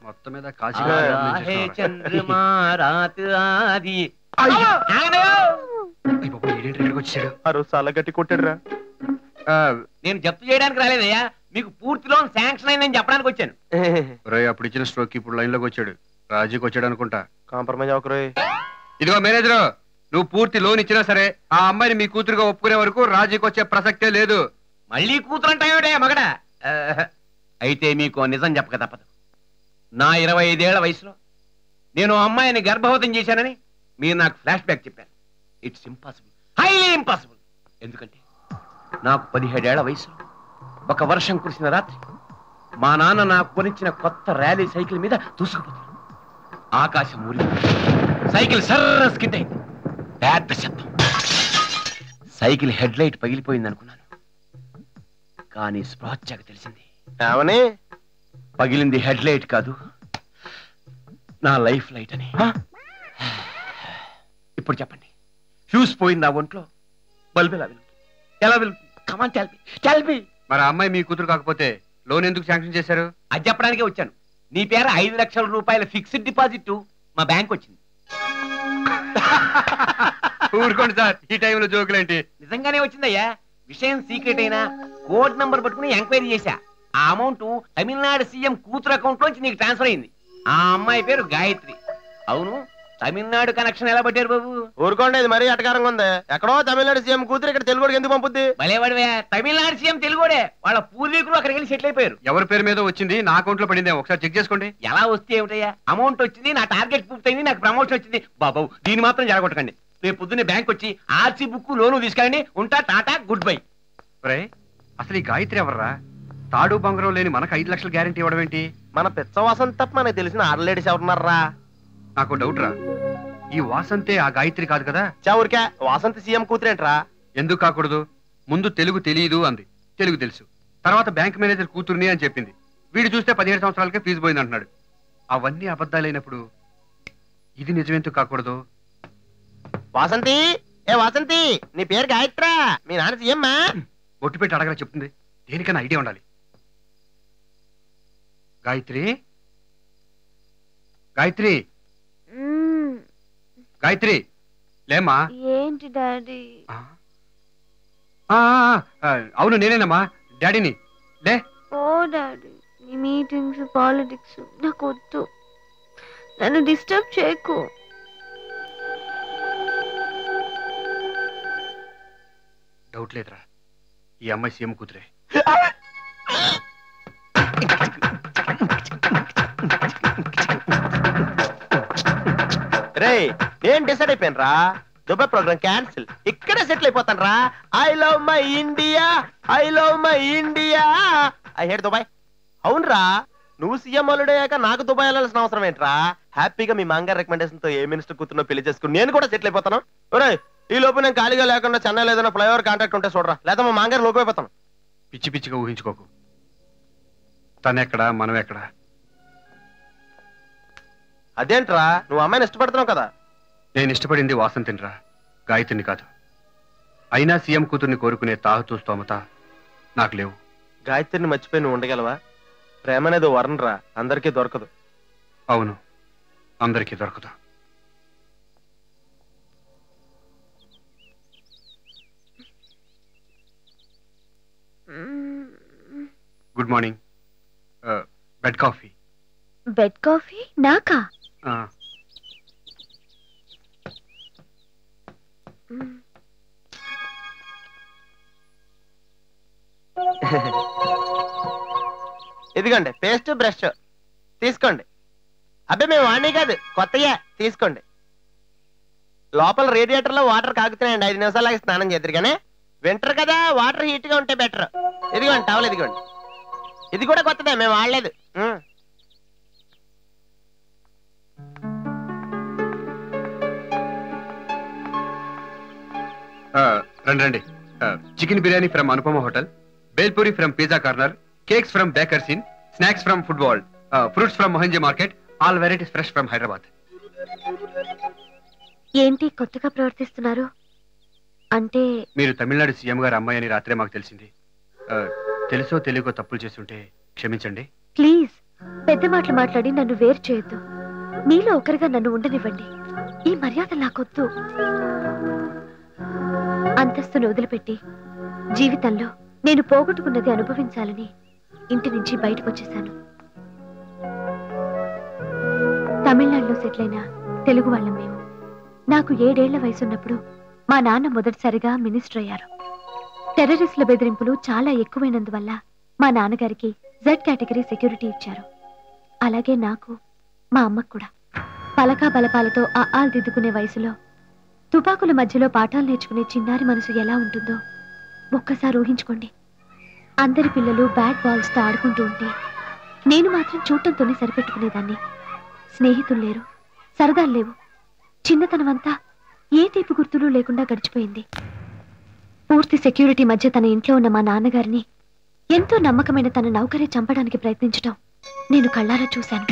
మొత్తం మీద చంద్రమా రాత్ ఆది చాలా గట్టి కొట్టాడురా. నేను జప్తు చేయడానికి రాలేదయ్యా, మీకు పూర్తి లోన్ శాంక్షన్ అయిందని చెప్పడానికి వచ్చాను. అప్పుడు ఇచ్చిన స్ట్రోక్ ఇప్పుడు లైన్ లోకి వచ్చాడు, రాజీకి వచ్చాడు అనుకుంటా. కాంప్రమైజ్ అవకరోయ్. ఇదిగో మేనేజరు, నువ్వు పూర్తి లోన్ ఇచ్చినా సరే ఆ అమ్మాయిని మీ కూతురుగా ఒప్పుకునే వరకు రాజీకి వచ్చే ప్రసక్తే లేదు. మళ్ళీ కూతురు అంటావేడే మగడా? అయితే మీకు నిజం చెప్పక తప్పదు. నా 25 ఏళ్ల వయసులో నేను అమ్మాయిని గర్భవతం చేశానని మీరు నాకు ఫ్లాష్ బ్యాక్ చెప్పారు. It's impossible, highly impossible. ఎందుకంటే నాకు 17 ఏళ్ల వయసులో ఒక వర్షం కురిసిన రాత్రి మా నాన్న నాకు కొనిచ్చిన కొత్త ర్యాలీ సైకిల్ మీద దూసుకుపోతున్నాను. ఆకాశం ఊరి సైకిల్ సర్ర స్కిడ్ అయింది. పెద్ద శబ్దం. సైకిల్ హెడ్ లైట్ పగిలిపోయింది అనుకున్నాను, కానీ స్పృహచ్చాక తెలిసింది ఏమని పగిలింది హెడ్ లైట్ కాదు, నా లైఫ్ లైట్ అని. ఇప్పుడు చెప్పండి, ఫ్యూజ్ పోయింది నా ఒంట్లో, బల్బ్ ఎలా వెలుగుతుంది? ఎలా వెలుగుతుంది? Come on tell me. మరి ఆ అమ్మాయి మీ కూతురు కాకపోతే లోన్ ఎందుకు శాంక్షన్ చేశారు? అది చెప్పడానికే వచ్చాను. నీ పేరు 5 లక్షల రూపాయల ఫిక్స్డ్ డిపాజిట్ మా బ్యాంక్ వచ్చింది. ఊరుకోండి సార్, ఈ టైంలో జోకులేంటి? నిజంగానే వచ్చిందయ్యా. విషయం సీక్రెట్ అయినా కోడ్ నంబర్ పట్టుకుని ఎంక్వైరీ చేశా. ఆ అమౌంట్ తమిళనాడు సీఎం కూతురు అకౌంట్ లోంచి నీకు ట్రాన్స్ఫర్ అయింది. ఆ అమ్మాయి పేరు గాయత్రి. అవును, తమిళనాడు కనెక్షన్ ఎలా పట్టారు బాబు? ఊరుకోండి, ఇది మరీ అటకారంగా ఉంది. ఎక్కడో తమిళనాడు సీఎం కూతురు ఇక్కడ తెలుగుడికి ఎందుకు పంపుద్ది? భలేవాడివే, తమిళనాడు సీఎం తెలుగుడే. వాళ్ళ పూర్వీకులు అక్కడికి వెళ్ళి సెటిల్ అయిపోయారు. ఎవరి పేరు మీద వచ్చింది? నా అకౌంట్ లో పడిందే, ఒకసారి చెక్ చేసుకోండి. ఎలా వస్తే ఏమిటయ్యా? అమౌంట్ వచ్చింది, నా టార్గెట్ పూర్తయింది, నాకు ప్రమోషన్ వచ్చింది. బాబు దీన్ని మాత్రం జరగొట్టకండి. రేపు పొద్దున్నే బ్యాంక్ వచ్చి ఆర్సీ బుక్ లోను తీసుకెళ్ళండి. ఉంటా, టాటా, గుడ్ బై. అసలు ఈ గాయత్రి ఎవర్రా? తాడు బంగారం లేని మనకు 5 లక్షలు గ్యారెంటీ ఇవ్వడం ఏంటి? మన పిచ్చవాసం తప్ప మనకు తెలిసిన ఆడలేడీస్ ఎవరున్నారా? నాకు డౌట్ రా, ఈ వాసంతే ఆ గాయత్రి కాదు కదా? చౌరికా వాసంతి సీఎం కూతురేంట్రా? ఎందుకు కాకూడదు? ముందు తెలుగు తెలియదు అంది, తెలుగు తెలుసు. తర్వాత బ్యాంక్ మేనేజర్ కూతుర్ని అని చెప్పింది. వీడు చూస్తే 17 సంవత్సరాలకే ఫీజు పోయింది అంటున్నాడు. అవన్నీ అబద్ధాలైనప్పుడు ఇది నిజమెందుకు కాకూడదు? వాసంతి, ఏ వాసంతి, నీ పేరు గాయత్రా, మీ నాన్న సీఎమ్మా? ఒట్టు పెట్టి అడగరా చెప్తుంది. దేనికన్నా ఐడియా ఉండాలి. గాయత్రి, గాయత్రి, గాయత్రి లేమ్మా. ఏంటి డాడీ? అవును నేనేనమ్మా, డాడీని. లే. ఓ డాడీ, నీ మీటింగ్స్ పాలిటిక్స్ నాకు వద్దు, నన్ను డిస్టర్బ్ చేయకు. డౌట్ లేదురా, ఈ అమ్మాయి సీఎం కూతురే. రే, నేను డిసైడ్ అయిపోయాను రా, దుబాయ్ ప్రోగ్రామ్ క్యాన్సిల్, ఇక్కడే సెటిల్ అయిపోతాను రా. I love my India, I love my India, I hate Dubai. అవునరా, నువ్వు సీఎం అల్లుడయ్యాక నాకు దుబాయ్ వెళ్ళాల్సిన అవసరం ఏంట్రా? హ్యాపీగా మీ మాంగారు రికమెండేషన్ తో ఏ మినిస్టర్ కూతురునో పెళ్లి చేసుకుని నేను కూడా సెటిల్ అయిపోతాను. ఒరే, ఈ లోపు నేను ఖాళీగా లేకుండా చెన్నైలో ఏదైనా ఫ్లైఓవర్ కాంట్రాక్ట్ ఉంటే చూడరా, లేదా మా మాంగారు లోపు అయిపోతాను. పిచ్చి పిచ్చిగా ఊహించుకోకు. తనెక్కడా, మనం ఎక్కడా? అదేంట్రా, నువ్వు అమ్మాయిని ఇష్టపడుతున్నావు కదా? నేను ఇష్టపడింది వాసంతినిరా, గాయత్రిని కాదు. అయినా సీఎం కూతుర్ని కోరుకునే తాహతూ స్తోమత నాకు లేవు. గాయత్రిని మర్చిపోయి నువ్వు ఉండగలవా? ప్రేమ అనేది వరం రా, అందరికీ దొరకదు. అవును, అందరికీ దొరకదు. Good morning. Bed coffee. Bed coffee నాకా? ఇదిగోండి పేస్ట్ బ్రష్ తీసుకోండి. అబ్బే మేము వాడిని కాదు, కొత్తయా, తీసుకోండి. లోపల రేడియేటర్ లో వాటర్ కాగుతున్నాయండి, 5 నిమిషాలకి స్నానం చేద్దరు. కానీ వింటర్ కదా, వాటర్ హీట్ గా ఉంటే బెటర్. ఇదిగోండి టవల్, ఇదిగోండి. ఇది కూడా కొత్తదే, మేము వాడలేదు. రండి రండి. Chicken biryani from Anupama hotel, bhelpuri from pizza corner, cakes from bakers inn, snacks from food wall, fruits from Mozamjahi market, all varieties fresh from Hyderabad. ఏంటి కొత్తగా ప్రవర్తిస్తున్నారు? అంటే మీరు తమిళనాడు సీఎం గారు అమ్మాయి అని రాత్రే మాకు తెలిసింది. తెలుసో తెలియకో తప్పులు చేస్తుంటే క్షమించండి. ప్లీజ్ పెద్ద మాటలు మాట్లాడి నన్ను వేరు చేయొద్దు. మీలో ఒకరిగా నన్ను ఉండనివ్వండి. ఈ మర్యాద నాకొద్దు. అంతస్తును వదిలిపెట్టి జీవితంలో నేను పోగొట్టుకున్నది అనుభవించాలని ఇంటి నుంచి బయటకొచ్చేశాను. తమిళనాడులో సెటిల్ అయిన తెలుగు వాళ్ళం మేము. నాకు 7 ఏళ్ల వయసున్నప్పుడు మా నాన్న మొదటిసారిగా మినిస్టర్ అయ్యారు. టెర్రరిస్టుల బెదిరింపులు చాలా ఎక్కువైనందువల్ల మా నాన్నగారికి జెడ్ కేటగిరీ సెక్యూరిటీ ఇచ్చారు. అలాగే నాకు, మా అమ్మకు కూడా. పలకా బలపాలతో ఆలు దిద్దుకునే వయసులో తుపాకుల మధ్యలో పాఠాలు నేర్చుకునే చిన్నారి మనసు ఎలా ఉంటుందో ఒక్కసారి ఊహించుకోండి. అందరి పిల్లలు బ్యాట్ బాల్స్తో ఆడుకుంటూ ఉంటే నేను మాత్రం చూడటంతోనే సరిపెట్టుకునేదాన్ని. స్నేహితులు లేరు, సరదాలు లేవు. చిన్నతనమంతా ఏ తీపి గుర్తులు లేకుండా గడిచిపోయింది. పూర్తి సెక్యూరిటీ మధ్య తన ఇంట్లో ఉన్న మా నాన్నగారిని ఎంతో నమ్మకమైన తన నౌకరే చంపడానికి ప్రయత్నించటం నేను కళ్ళారా చూశాను.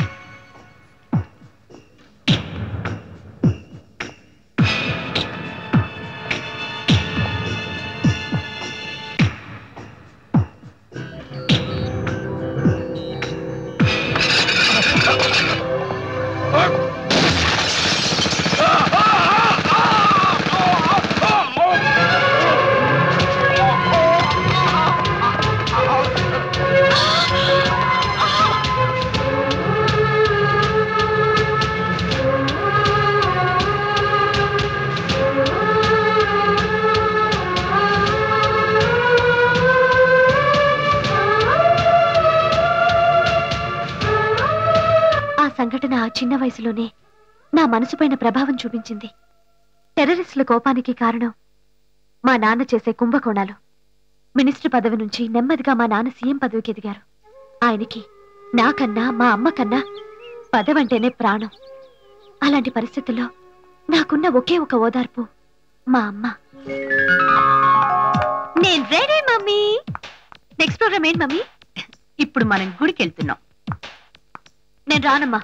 సంఘటన ఆ చిన్న వయసులోనే నా మనసుపైన ప్రభావం చూపించింది. టెర్రరిస్టుల కోపానికి కారణం మా నాన్న చేసే కుంభకోణాలు. మినిస్టర్ పదవి నుంచి నెమ్మదిగా మా నాన్న సీఎం పదవికి ఎదిగారు. ఆయనకి నాకన్నా మా అమ్మ కన్నా పదవంటేనే ప్రాణం. అలాంటి పరిస్థితుల్లో నాకున్న ఒకే ఒక ఓదార్పు మా అమ్మ. నేను రెడీ మమ్మీ. నెక్స్ట్ ప్రోగ్రామ్ ఏంటి మమ్మీ? ఇప్పుడు మనం గుడికి వెళ్తున్నాం. నేను రానమ్మా.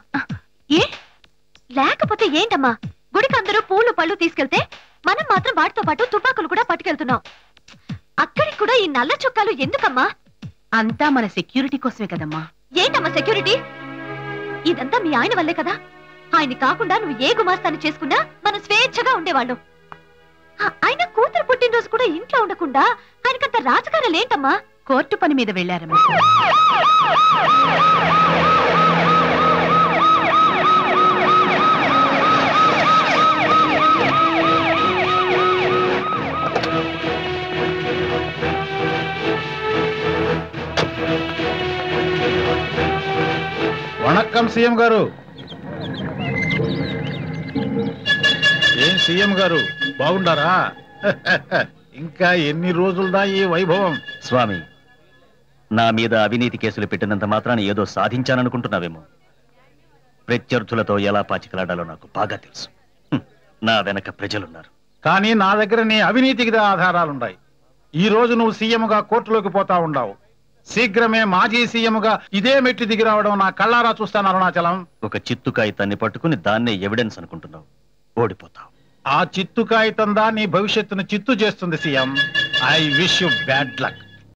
ఏ లేకపోతే ఏంటమ్మా? గుడికి అందరూ పూలు పళ్ళు తీసుకెళ్తే మనం మాత్రం వాటితో పాటు తుపాకులు కూడా పట్టుకెళ్తున్నాం. అక్కడికి కూడా ఈ నల్ల చొక్కాలు ఎందుకమ్మా? అంతా మన సెక్యూరిటీ కోసమే కదమ్మా. ఏంటమ్మా సెక్యూరిటీ? ఇదంతా మీ ఆయన వల్లే కదా. ఆయన కాకుండా నువ్వు ఏ గుమాస్తాన్ని చేసుకున్నా మనం స్వేచ్ఛగా ఉండేవాళ్ళం. ఆయన కూతురు పుట్టినరోజు కూడా ఇంట్లో ఉండకుండా ఆయనకంత రాజకారాలు ఏంటమ్మా? కోర్టు పని మీద వెళ్ళారమ్మా. వణక్కం సీఎం గారు. ఏం సీఎం గారు బాగుండారా? ఇంకా ఎన్ని రోజులదా ఈ వైభవం? స్వామి, నా మీద అవినీతి కేసులు పెట్టినంత మాత్రాన ఏదో సాధించాననుకుంటున్నావేమో. ప్రత్యర్థులతో ఎలా పాచికలాడాలో నాకు బాగా తెలుసు. నా వెనక ప్రజలున్నారు. కానీ నా దగ్గర నీ అవినీతికి ఆధారాలున్నాయి. ఈ రోజు నువ్వు సీఎంగా కోర్టులోకి పోతా ఉండవు. శీఘ్రమే మాజీ సీఎంగా ఇదే మెట్టి దిగి రావడం నా కళ్ళారా చూస్తాను అరుణాచలం. ఒక చిత్తు కాగితాన్ని పట్టుకుని దాన్నే ఎవిడెన్స్ అనుకుంటున్నావు. ఓడిపోతావు. ఆ చిత్తు కాగితం దా నీ భవిష్యత్తును చిత్తు చేస్తుంది CM. I wish you bad luck.